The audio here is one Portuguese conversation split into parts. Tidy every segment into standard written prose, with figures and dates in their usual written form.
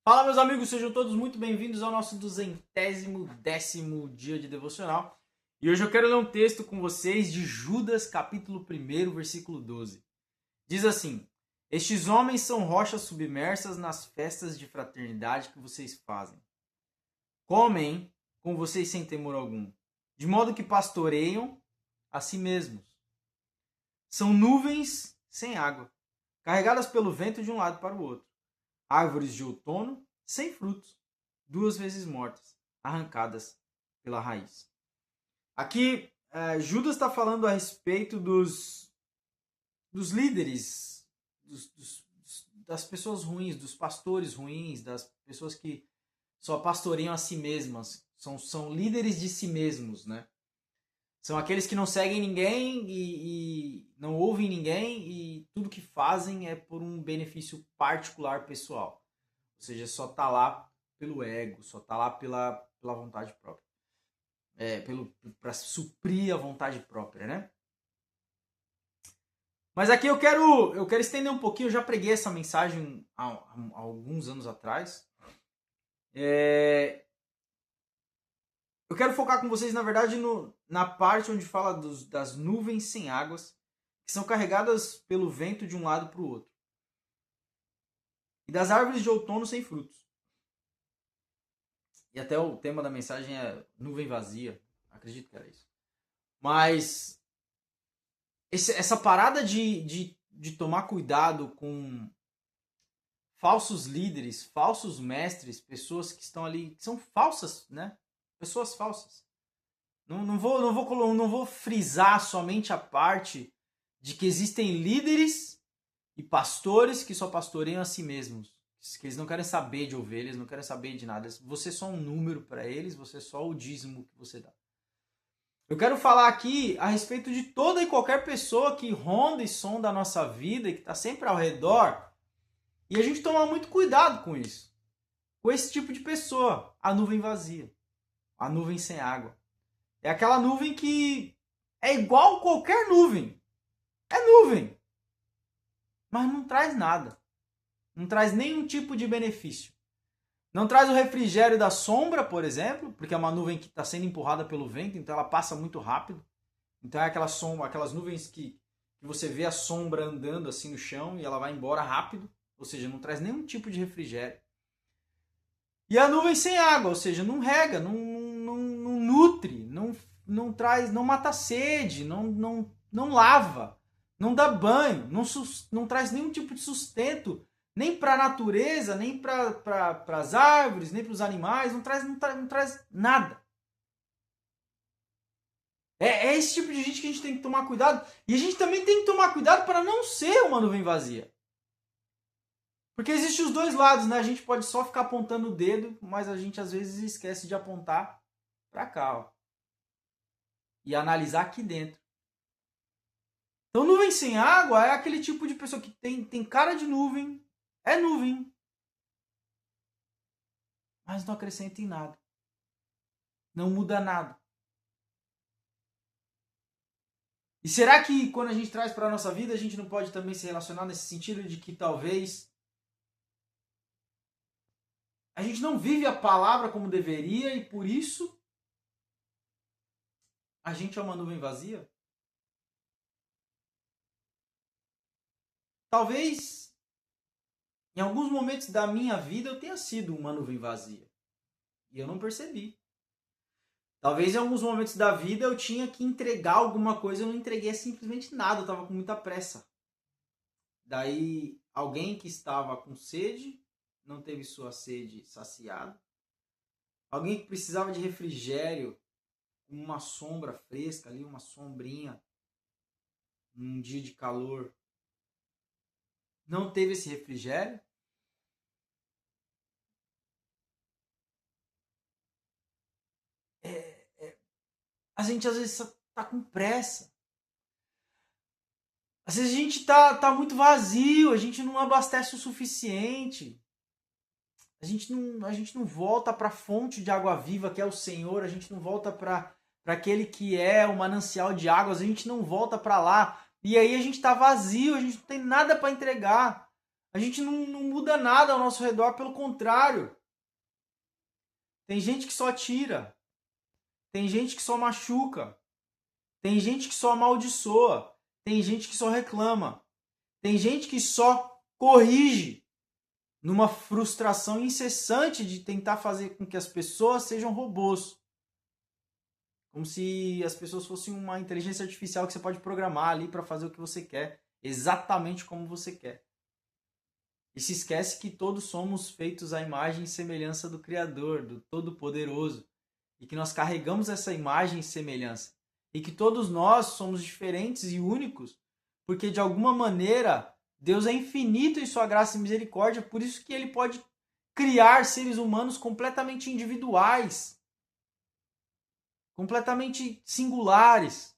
Fala, meus amigos, sejam todos muito bem-vindos ao nosso 210º dia de devocional. E hoje eu quero ler um texto com vocês de Judas, capítulo 1, versículo 12. Diz assim: Estes homens são rochas submersas nas festas de fraternidade que vocês fazem. Comem com vocês sem temor algum, de modo que pastoreiam a si mesmos. São nuvens sem água, carregadas pelo vento de um lado para o outro. Árvores de outono sem frutos, 2 vezes mortas, arrancadas pela raiz. Aqui, Judas está falando a respeito dos líderes, das pessoas ruins, dos pastores ruins, das pessoas que só pastoreiam a si mesmas, são líderes de si mesmos, né? São aqueles que não seguem ninguém e não ouvem ninguém e tudo que fazem é por um benefício particular pessoal. Ou seja, só tá lá pelo ego, só tá lá pela vontade própria. Para suprir a vontade própria, né? Mas aqui eu quero estender um pouquinho, eu já preguei essa mensagem há alguns anos atrás. Eu quero focar com vocês, na verdade, na parte onde fala das nuvens sem águas, que são carregadas pelo vento de um lado para o outro. E das árvores de outono sem frutos. E até o tema da mensagem é nuvem vazia. Acredito que era isso. Mas essa parada de tomar cuidado com falsos líderes, falsos mestres, pessoas que estão ali, que são falsas, né? Pessoas falsas. Não vou frisar somente a parte de que existem líderes e pastores que só pastoreiam a si mesmos. Que eles não querem saber de ovelhas, não querem saber de nada. Você é só um número para eles, você é só o dízimo que você dá. Eu quero falar aqui a respeito de toda e qualquer pessoa que ronda e sonda a nossa vida e que está sempre ao redor. E a gente toma muito cuidado com isso. Com esse tipo de pessoa, a nuvem vazia. A nuvem sem água. É aquela nuvem que é igual qualquer nuvem. É nuvem. Mas não traz nada. Não traz nenhum tipo de benefício. Não traz o refrigério da sombra, por exemplo, porque é uma nuvem que está sendo empurrada pelo vento, então ela passa muito rápido. Então é aquelas nuvens que você vê a sombra andando assim no chão e ela vai embora rápido. Ou seja, não traz nenhum tipo de refrigério. E a nuvem sem água, ou seja, não rega, não nutre, não traz, não mata a sede, não lava, não dá banho, não traz nenhum tipo de sustento, nem para a natureza, nem para as árvores, nem para os animais, não traz nada. É esse tipo de gente que a gente tem que tomar cuidado. E a gente também tem que tomar cuidado para não ser uma nuvem vazia. Porque existem os dois lados, né? A gente pode só ficar apontando o dedo, mas a gente às vezes esquece de apontar para cá, ó. E analisar aqui dentro. Então, nuvem sem água é aquele tipo de pessoa que tem cara de nuvem, é nuvem, mas não acrescenta em nada. Não muda nada. E será que quando a gente traz para a nossa vida, a gente não pode também se relacionar nesse sentido de que talvez a gente não vive a palavra como deveria e por isso a gente é uma nuvem vazia? Talvez em alguns momentos da minha vida eu tenha sido uma nuvem vazia e eu não percebi. Talvez em alguns momentos da vida eu tinha que entregar alguma coisa e eu não entreguei simplesmente nada, eu estava com muita pressa. Daí alguém que estava com sede não teve sua sede saciada. Alguém que precisava de refrigério, uma sombra fresca ali, uma sombrinha, num dia de calor, não teve esse refrigério. A gente às vezes está com pressa. Às vezes a gente tá muito vazio, a gente não abastece o suficiente. A gente não volta para a fonte de água viva que é o Senhor, a gente não volta para aquele que é o manancial de águas, a gente não volta para lá. E aí a gente está vazio, a gente não tem nada para entregar. A gente não muda nada ao nosso redor, pelo contrário. Tem gente que só tira. Tem gente que só machuca. Tem gente que só amaldiçoa. Tem gente que só reclama. Tem gente que só corrige numa frustração incessante de tentar fazer com que as pessoas sejam robôs. Como se as pessoas fossem uma inteligência artificial que você pode programar ali para fazer o que você quer, exatamente como você quer. E se esquece que todos somos feitos à imagem e semelhança do Criador, do Todo-Poderoso, e que nós carregamos essa imagem e semelhança. E que todos nós somos diferentes e únicos, porque de alguma maneira Deus é infinito em sua graça e misericórdia, por isso que ele pode criar seres humanos completamente individuais, completamente singulares.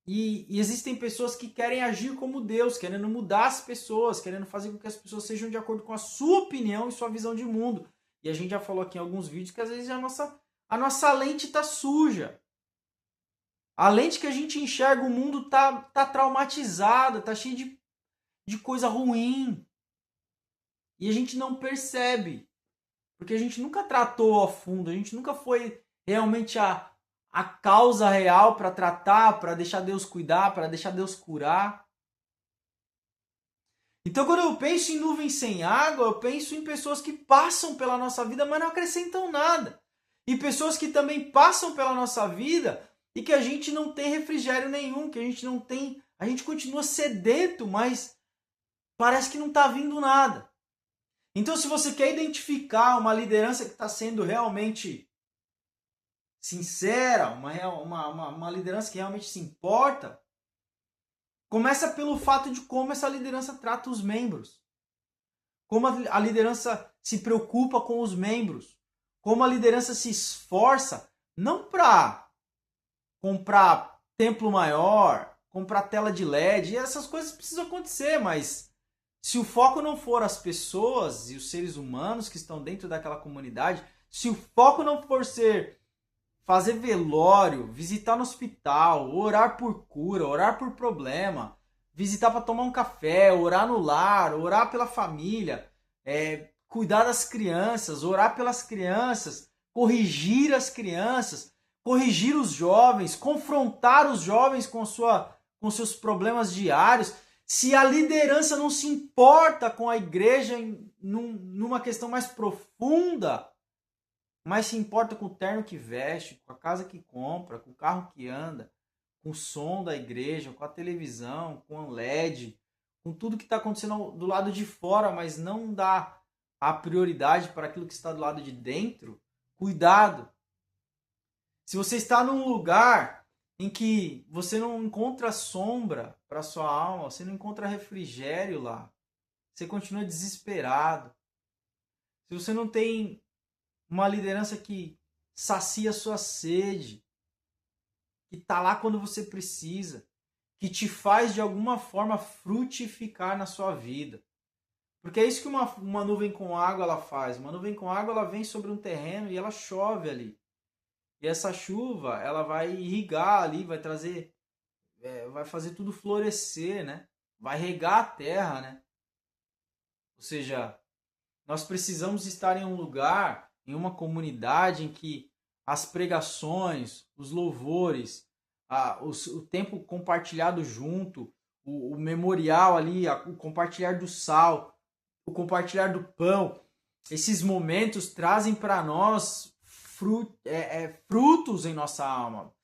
E existem pessoas que querem agir como Deus, querendo mudar as pessoas, querendo fazer com que as pessoas sejam de acordo com a sua opinião e sua visão de mundo. E a gente já falou aqui em alguns vídeos que às vezes a nossa lente está suja. A lente que a gente enxerga o mundo tá traumatizada, tá cheia de coisa ruim. E a gente não percebe. Porque a gente nunca tratou a fundo, a gente nunca foi realmente a causa real para tratar, para deixar Deus cuidar, para deixar Deus curar. Então, quando eu penso em nuvem sem água, eu penso em pessoas que passam pela nossa vida, mas não acrescentam nada. E pessoas que também passam pela nossa vida e que a gente não tem refrigério nenhum, que a gente não tem, a gente continua sedento, mas parece que não está vindo nada. Então, se você quer identificar uma liderança que está sendo realmente sincera, uma liderança que realmente se importa, começa pelo fato de como essa liderança trata os membros. Como a liderança se preocupa com os membros. Como a liderança se esforça, não para comprar templo maior, comprar tela de LED, e essas coisas precisam acontecer, mas se o foco não for as pessoas e os seres humanos que estão dentro daquela comunidade, se o foco não for ser fazer velório, visitar no hospital, orar por cura, orar por problema, visitar para tomar um café, orar no lar, orar pela família, cuidar das crianças, orar pelas crianças, corrigir as crianças, corrigir os jovens, confrontar os jovens com seus problemas diários. Se a liderança não se importa com a igreja numa questão mais profunda, mas se importa com o terno que veste, com a casa que compra, com o carro que anda, com o som da igreja, com a televisão, com o LED, com tudo que está acontecendo do lado de fora, mas não dá a prioridade para aquilo que está do lado de dentro, cuidado. Se você está num lugar em que você não encontra sombra para sua alma, você não encontra refrigério lá, você continua desesperado. Se você não tem uma liderança que sacia a sua sede, que está lá quando você precisa, que te faz de alguma forma frutificar na sua vida. Porque é isso que uma nuvem com água ela faz. Uma nuvem com água ela vem sobre um terreno e ela chove ali. E essa chuva ela vai irrigar ali, vai trazer, vai fazer tudo florescer, né? Vai regar a terra, né? Ou seja, nós precisamos estar em um lugar, em uma comunidade em que as pregações, os louvores, o tempo compartilhado junto, o memorial ali, o compartilhar do sal, o compartilhar do pão, esses momentos trazem para nós frutos em nossa alma.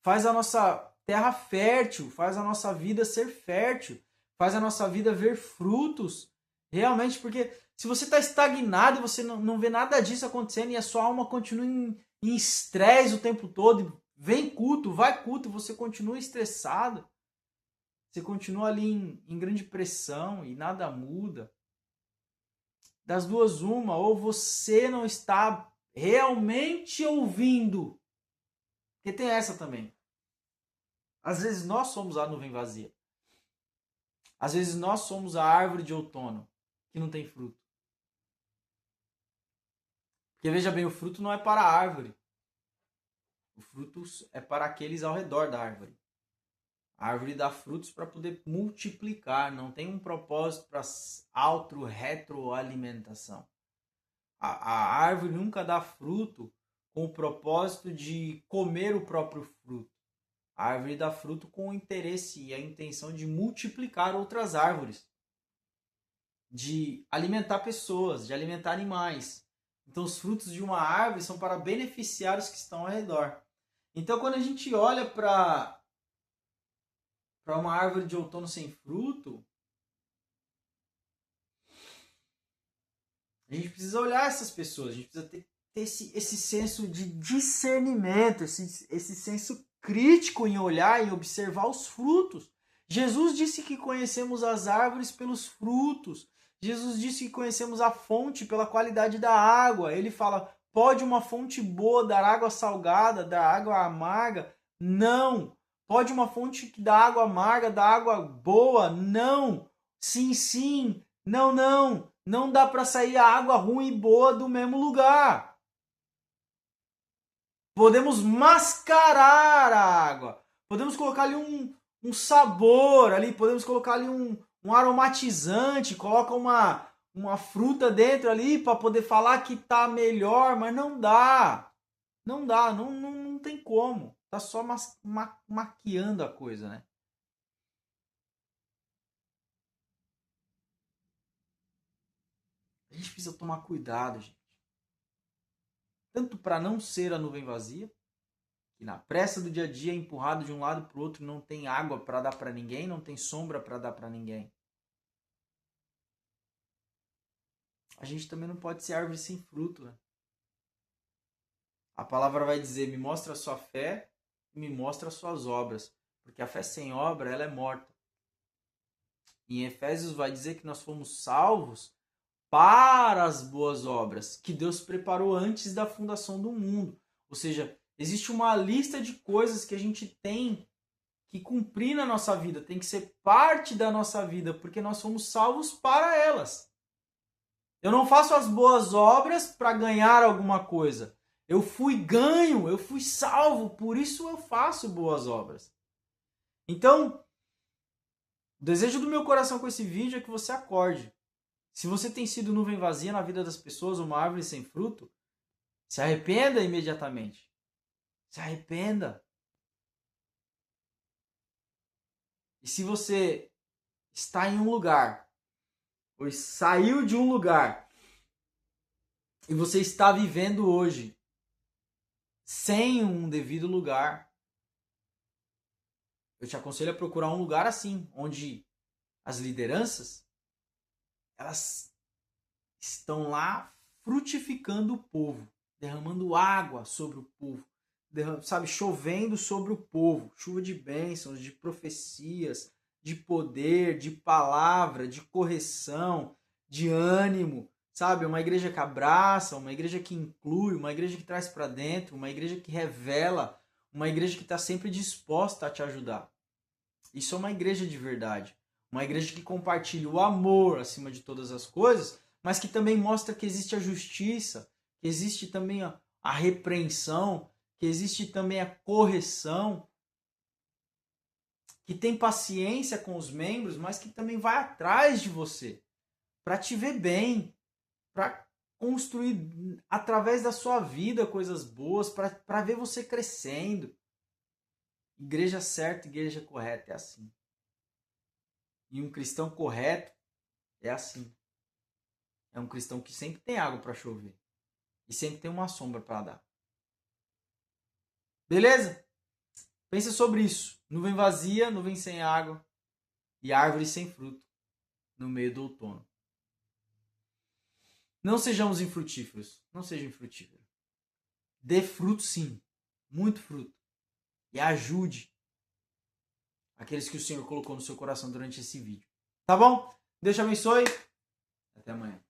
Faz a nossa terra fértil, faz a nossa vida ser fértil, faz a nossa vida ver frutos. Realmente, porque se você está estagnado e você não vê nada disso acontecendo e a sua alma continua em estresse o tempo todo, vem culto, vai culto, você continua estressado, você continua ali em grande pressão e nada muda. Das duas, uma, ou você não está realmente ouvindo, porque tem essa também. Às vezes nós somos a nuvem vazia. Às vezes nós somos a árvore de outono que não tem fruto. Porque veja bem, o fruto não é para a árvore. O fruto é para aqueles ao redor da árvore. A árvore dá frutos para poder multiplicar, não tem um propósito para retroalimentação. A árvore nunca dá fruto com o propósito de comer o próprio fruto. A árvore dá fruto com o interesse e a intenção de multiplicar outras árvores, de alimentar pessoas, de alimentar animais. Então, os frutos de uma árvore são para beneficiar os que estão ao redor. Então, quando a gente olha para uma árvore de outono sem fruto, a gente precisa olhar essas pessoas, a gente precisa ter esse senso de discernimento, esse senso crítico em olhar e observar os frutos. Jesus disse que conhecemos as árvores pelos frutos. Jesus disse que conhecemos a fonte pela qualidade da água. Ele fala, pode uma fonte boa dar água salgada, dar água amarga? Não. Pode uma fonte que dá água amarga, dar água boa? Não. Sim, sim. Não, não. Não dá para sair a água ruim e boa do mesmo lugar. Podemos mascarar a água. Podemos colocar ali um sabor, ali, podemos colocar ali um aromatizante, coloca uma fruta dentro ali para poder falar que tá melhor, mas não dá. Não dá, não tem como. Tá só maquiando a coisa, né? A gente precisa tomar cuidado, gente. Tanto para não ser a nuvem vazia, que na pressa do dia a dia é empurrado de um lado para o outro, não tem água para dar para ninguém, não tem sombra para dar para ninguém. A gente também não pode ser árvore sem fruto, né? A palavra vai dizer, me mostra a sua fé e me mostra as suas obras. Porque a fé sem obra, ela é morta. E em Efésios vai dizer que nós fomos salvos para as boas obras, que Deus preparou antes da fundação do mundo. Ou seja, existe uma lista de coisas que a gente tem que cumprir na nossa vida, tem que ser parte da nossa vida, porque nós fomos salvos para elas. Eu não faço as boas obras para ganhar alguma coisa. Eu fui ganho, eu fui salvo, por isso eu faço boas obras. Então, o desejo do meu coração com esse vídeo é que você acorde. Se você tem sido nuvem vazia na vida das pessoas, uma árvore sem fruto, se arrependa imediatamente. Se arrependa. E se você está em um lugar, ou saiu de um lugar, e você está vivendo hoje sem um devido lugar, eu te aconselho a procurar um lugar assim, onde as lideranças, elas estão lá frutificando o povo, derramando água sobre o povo, sabe, chovendo sobre o povo, chuva de bênçãos, de profecias, de poder, de palavra, de correção, de ânimo, sabe? Uma igreja que abraça, uma igreja que inclui, uma igreja que traz para dentro, uma igreja que revela, uma igreja que está sempre disposta a te ajudar. Isso é uma igreja de verdade. Uma igreja que compartilha o amor acima de todas as coisas, mas que também mostra que existe a justiça, que existe também a repreensão, que existe também a correção, que tem paciência com os membros, mas que também vai atrás de você para te ver bem, para construir através da sua vida coisas boas, para ver você crescendo. Igreja certa, igreja correta é assim. E um cristão correto é assim. É um cristão que sempre tem água para chover e sempre tem uma sombra para dar. Beleza? Pensa sobre isso. Nuvem vazia, nuvem sem água e árvore sem fruto no meio do outono. Não sejamos infrutíferos. Não seja infrutífero. Dê fruto sim. Muito fruto. E ajude aqueles que o Senhor colocou no seu coração durante esse vídeo. Tá bom? Deus te abençoe. Até amanhã.